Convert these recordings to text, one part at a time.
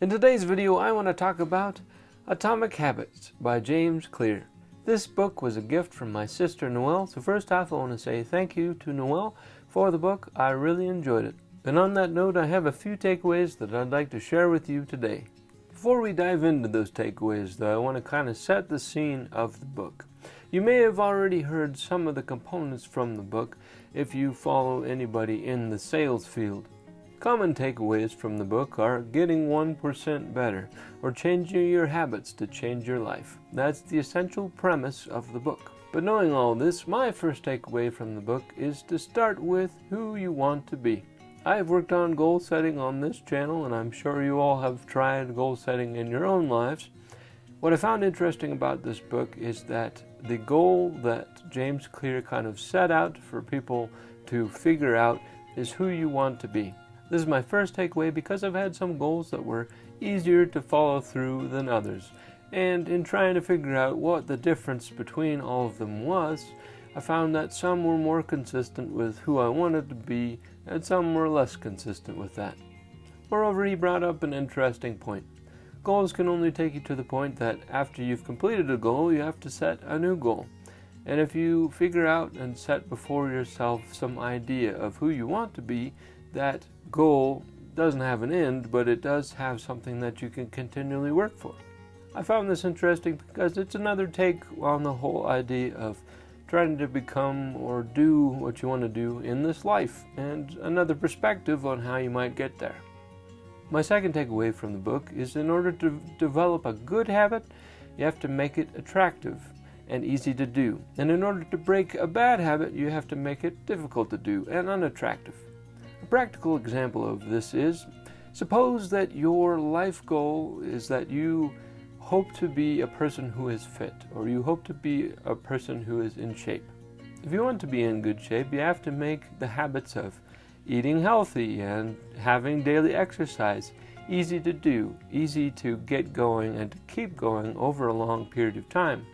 In today's video, I want to talk about Atomic Habits by James Clear. This book was a gift from my sister Noelle, so first off I want to say thank you to Noelle for the book. I really enjoyed it. And on that note, I have a few takeaways that I'd like to share with you today. Before we dive into those takeaways though, I want to kind of set the scene of the book. You may have already heard some of the components from the book if you follow anybody in the sales field. Common takeaways from the book are getting 1% better, or changing your habits to change your life. That's the essential premise of the book. But knowing all this, my first takeaway from the book is to start with who you want to be. I have worked on goal setting on this channel, and I'm sure you all have tried goal setting in your own lives. What I found interesting about this book is that the goal that James Clear kind of set out for people to figure out is who you want to be. This is my first takeaway because I've had some goals that were easier to follow through than others. And in trying to figure out what the difference between all of them was, I found that some were more consistent with who I wanted to be and some were less consistent with that. Moreover, he brought up an interesting point. Goals can only take you to the point that after you've completed a goal, you have to set a new goal. And if you figure out and set before yourself some idea of who you want to be, that goal doesn't have an end, but it does have something that you can continually work for. I found this interesting because it's another take on the whole idea of trying to become or do what you want to do in this life, and another perspective on how you might get there. My second takeaway from the book is in order to develop a good habit, you have to make it attractive and easy to do. And in order to break a bad habit, you have to make it difficult to do and unattractive. A practical example of this is, suppose that your life goal is that you hope to be a person who is fit, or you hope to be a person who is in shape. If you want to be in good shape, you have to make the habits of eating healthy and having daily exercise easy to do, easy to get going and to keep going over a long period of time.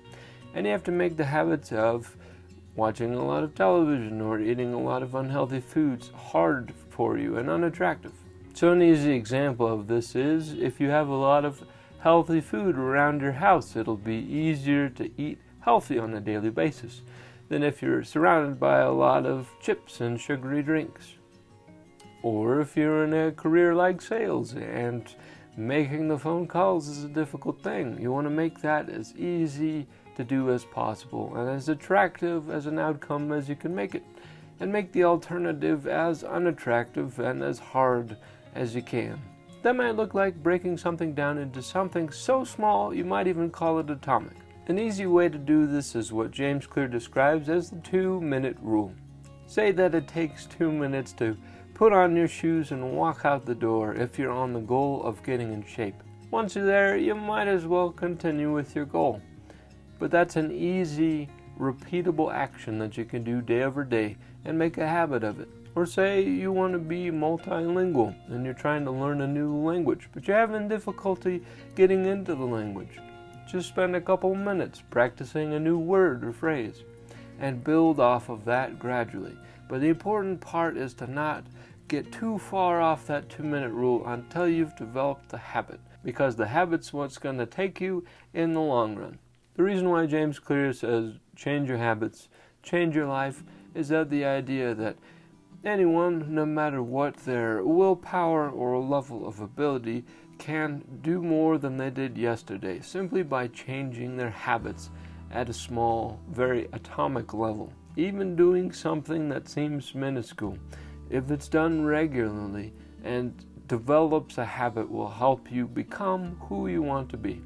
And you have to make the habits of watching a lot of television or eating a lot of unhealthy foods hard for you and unattractive. So an easy example of this is if you have a lot of healthy food around your house, it'll be easier to eat healthy on a daily basis than if you're surrounded by a lot of chips and sugary drinks. Or if you're in a career like sales and making the phone calls is a difficult thing, you want to make that as easy to do as possible and as attractive as an outcome as you can make it, and make the alternative as unattractive and as hard as you can. That might look like breaking something down into something so small you might even call it atomic. An easy way to do this is what James Clear describes as the 2-minute rule. Say that it takes 2 minutes to put on your shoes and walk out the door if you're on the goal of getting in shape. Once you're there, you might as well continue with your goal. But that's an easy, repeatable action that you can do day over day and make a habit of it. Or say you want to be multilingual and you're trying to learn a new language, but you're having difficulty getting into the language. Just spend a couple minutes practicing a new word or phrase and build off of that gradually. But the important part is to not get too far off that 2-minute rule until you've developed the habit, because the habit's what's going to take you in the long run. The reason why James Clear says change your habits, change your life, is that the idea that anyone, no matter what their willpower or level of ability, can do more than they did yesterday simply by changing their habits at a small, very atomic level. Even doing something that seems minuscule, if it's done regularly and develops a habit, will help you become who you want to be.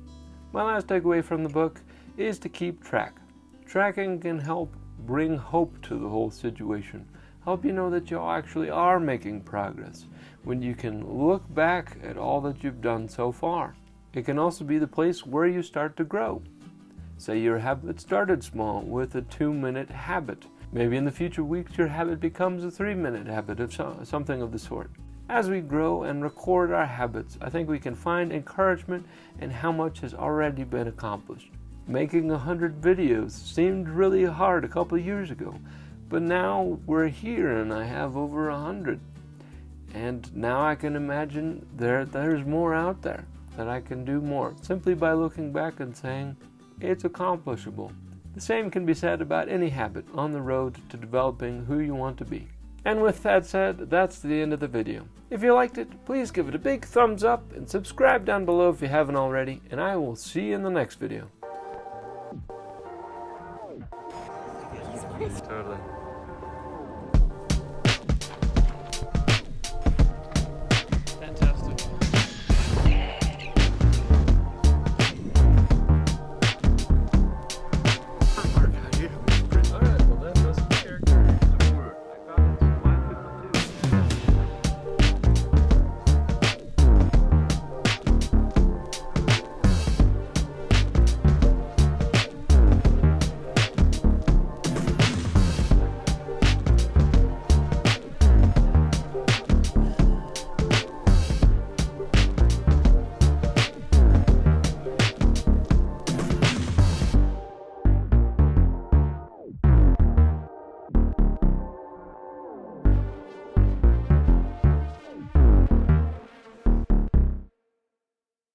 My last takeaway from the book is to keep track. Tracking can help bring hope to the whole situation, help you know that you actually are making progress when you can look back at all that you've done so far. It can also be the place where you start to grow. Say your habit started small with a 2-minute habit. Maybe in the future weeks your habit becomes a 3-minute habit of something of the sort. As we grow and record our habits, I think we can find encouragement in how much has already been accomplished. Making 100 videos seemed really hard a couple of years ago, but now we're here and I have over 100. And now I can imagine there's more out there, that I can do more, simply by looking back and saying, it's accomplishable. The same can be said about any habit on the road to developing who you want to be. And with that said, that's the end of the video. If you liked it, please give it a big thumbs up and subscribe down below if you haven't already, and I will see you in the next video. Totally.